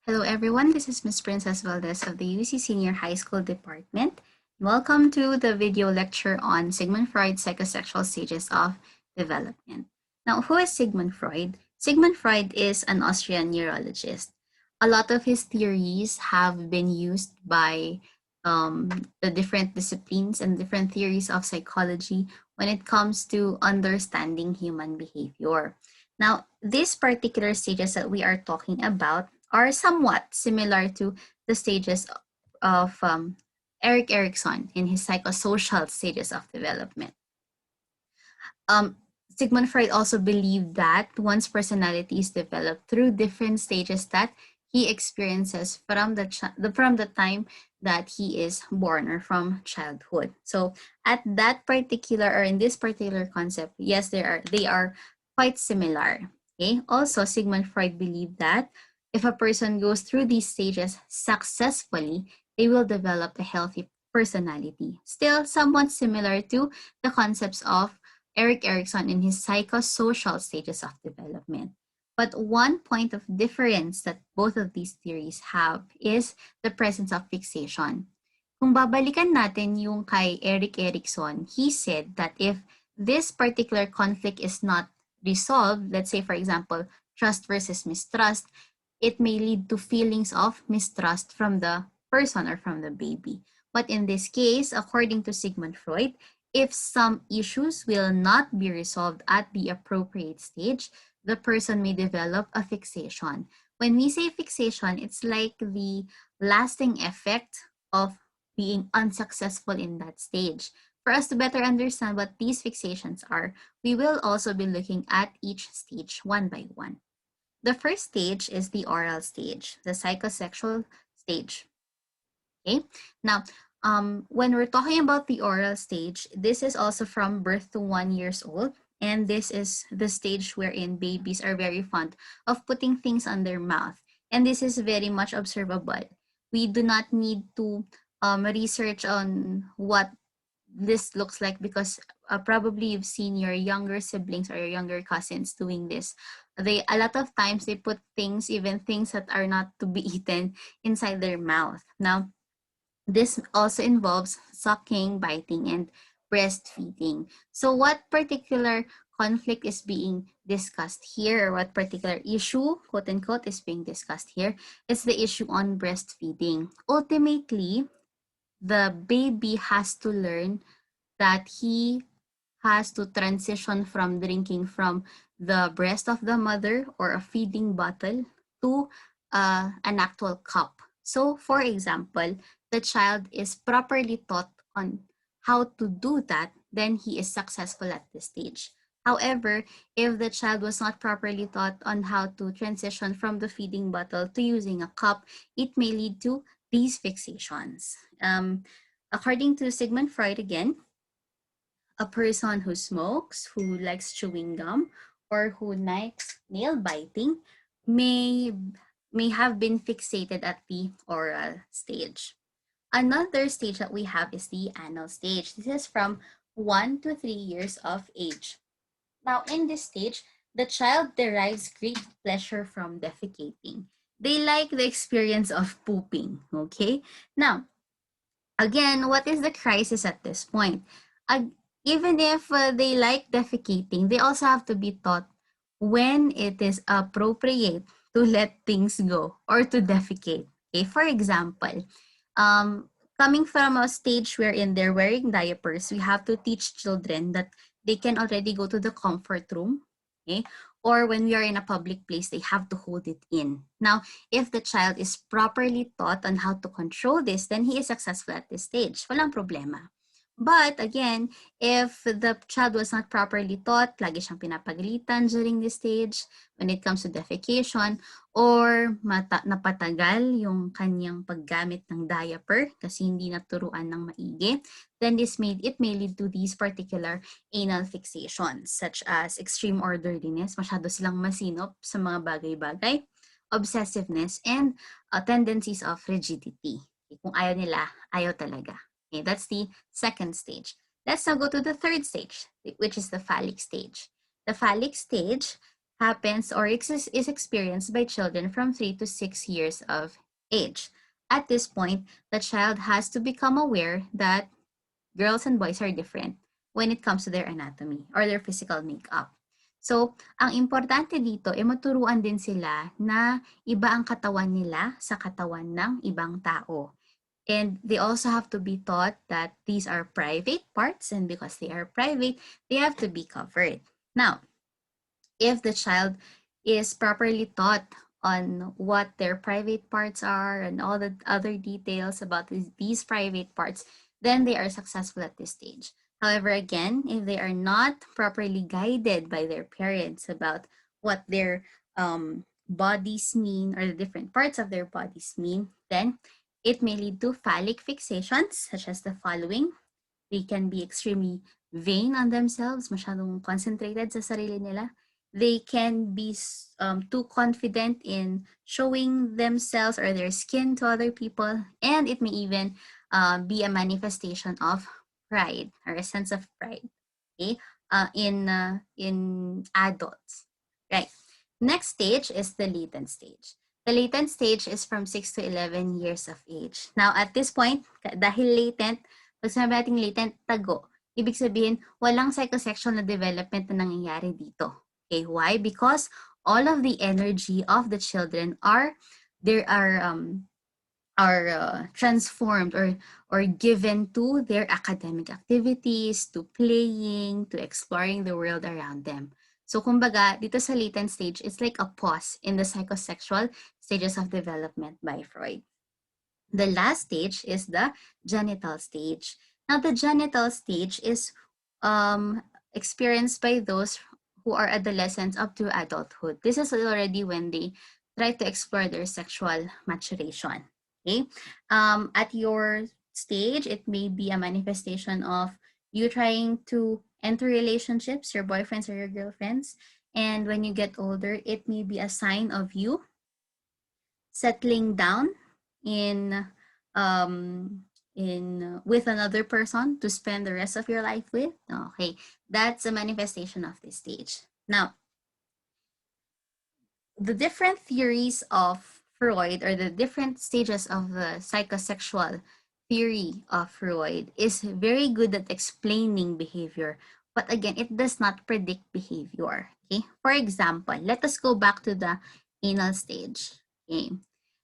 Hello everyone, this is Ms. Princess Valdez of the UC Senior High School Department. Welcome to the video lecture on Sigmund Freud's psychosexual stages of development. Now, who is Sigmund Freud? Sigmund Freud is an Austrian neurologist. A lot of his theories have been used by the different disciplines and different theories of psychology when it comes to understanding human behavior. Now, these particular stages that we are talking about are somewhat similar to the stages of Eric Erikson in his psychosocial stages of development. Um, Sigmund Freud also believed that one's personality is developed through different stages that he experiences from the time that he is born or from childhood. So at that particular or in this particular concept, yes, they are quite similar. Okay. Also, Sigmund Freud believed that if a person goes through these stages successfully, they will develop a healthy personality. Still, somewhat similar to the concepts of Eric Erikson in his psychosocial stages of development. But one point of difference that both of these theories have is the presence of fixation. Kung babalikan natin yung kay Eric Erikson, he said that if this particular conflict is not resolved, let's say for example, trust versus mistrust, it may lead to feelings of mistrust from the person or from the baby. But in this case, according to Sigmund Freud, if some issues will not be resolved at the appropriate stage, the person may develop a fixation. When we say fixation, it's like the lasting effect of being unsuccessful in that stage. For us to better understand what these fixations are, we will also be looking at each stage one by one. The first stage is the oral stage, the psychosexual stage. Okay, now when we're talking about the oral stage, this is also from birth to 1 years old. And this is the stage wherein babies are very fond of putting things on their mouth. And this is very much observable. We do not need to research on what this looks like because probably you've seen your younger siblings or your younger cousins doing this. They a lot of times they put things, even things that are not to be eaten, inside their mouth. Now, this also involves sucking, biting, and breastfeeding. So, what particular conflict is being discussed here, or what particular issue, quote unquote, is being discussed here? It's the issue on breastfeeding. Ultimately, the baby has to learn that he has to transition from drinking from the breast of the mother or a feeding bottle to an actual cup. So, for example, the child is properly taught on how to do that, then he is successful at this stage. However, if the child was not properly taught on how to transition from the feeding bottle to using a cup, it may lead to these fixations. According to Sigmund Freud again, a person who smokes, who likes chewing gum, or who likes nail biting may have been fixated at the oral stage. Another stage that we have is the anal stage. This is from 1 to 3 years of age. Now, in this stage, the child derives great pleasure from defecating. They like the experience of pooping, okay? Now, again, what is the crisis at this point? Even if they like defecating, they also have to be taught when it is appropriate to let things go or to defecate. Okay, for example, coming from a stage wherein they're wearing diapers, we have to teach children that they can already go to the comfort room. Okay, or when we are in a public place, they have to hold it in. Now, if the child is properly taught on how to control this, then he is successful at this stage. Walang problema. But again, if the child was not properly taught, lagi siyang pinapagalitan during this stage when it comes to defecation, or napatagal yung kanyang paggamit ng diaper kasi hindi naturuan ng maigi, then it may lead to these particular anal fixations such as extreme orderliness, masyado silang masinop sa mga bagay-bagay, obsessiveness, and tendencies of rigidity. Kung ayaw nila, ayaw talaga. Okay, that's the second stage. Let's now go to the third stage, which is the phallic stage. The phallic stage happens or is experienced by children from 3 to 6 years of age. At this point, the child has to become aware that girls and boys are different when it comes to their anatomy or their physical makeup. So, ang importante dito ay maturuan din sila na iba ang katawan nila sa katawan ng ibang tao. And they also have to be taught that these are private parts, and because they are private, they have to be covered. Now, if the child is properly taught on what their private parts are and all the other details about these private parts, then they are successful at this stage. However, again, if they are not properly guided by their parents about what their bodies mean or the different parts of their bodies mean, then it may lead to phallic fixations, such as the following. They can be extremely vain on themselves, masyadong concentrated sa sarili nila. They can be too confident in showing themselves or their skin to other people, and it may even be a manifestation of pride or a sense of pride, okay, in adults, right? Next stage is the latent stage. The latent stage is from 6 to 11 years of age. Now, at this point, dahil latent, pag sinabi natin latent, tago. Ibig sabihin, walang psychosexual na development na nangyayari dito. Okay, why? Because all of the energy of the children are transformed or given to their academic activities, to playing, to exploring the world around them. So kumbaga, dito sa latent stage, it's like a pause in the psychosexual stages of development by Freud. The last stage is the genital stage. Now, the genital stage is experienced by those who are adolescents up to adulthood. This is already when they try to explore their sexual maturation. Okay, at your stage, it may be a manifestation of you trying to enter relationships, your boyfriends or your girlfriends. And when you get older, it may be a sign of you settling down in with another person to spend the rest of your life with. Okay, that's a manifestation of this stage. Now, the different theories of Freud or the different stages of the psychosexual theory of Freud is very good at explaining behavior, but again, it does not predict behavior. Okay, for example, let us go back to the anal stage. Okay,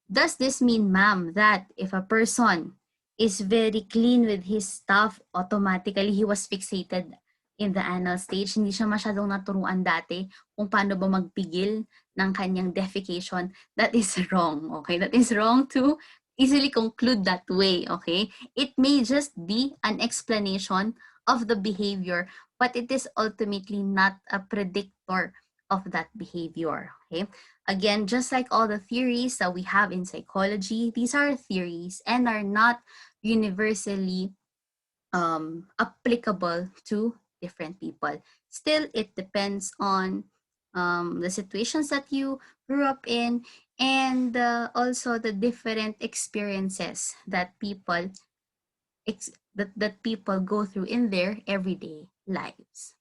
does this mean, ma'am, that if a person is very clean with his stuff, automatically he was fixated in the anal stage? Hindi siya masyadong naturuan dati kung paano ba magpigil ng kanyang defecation. That is wrong, okay? That is wrong to easily conclude that way, okay? It may just be an explanation of the behavior, but it is ultimately not a predictor of that behavior, okay? Again, just like all the theories that we have in psychology, these are theories and are not universally applicable to different people. Still, it depends on the situations that you grew up in and also the different experiences that people that people go through in their everyday lives.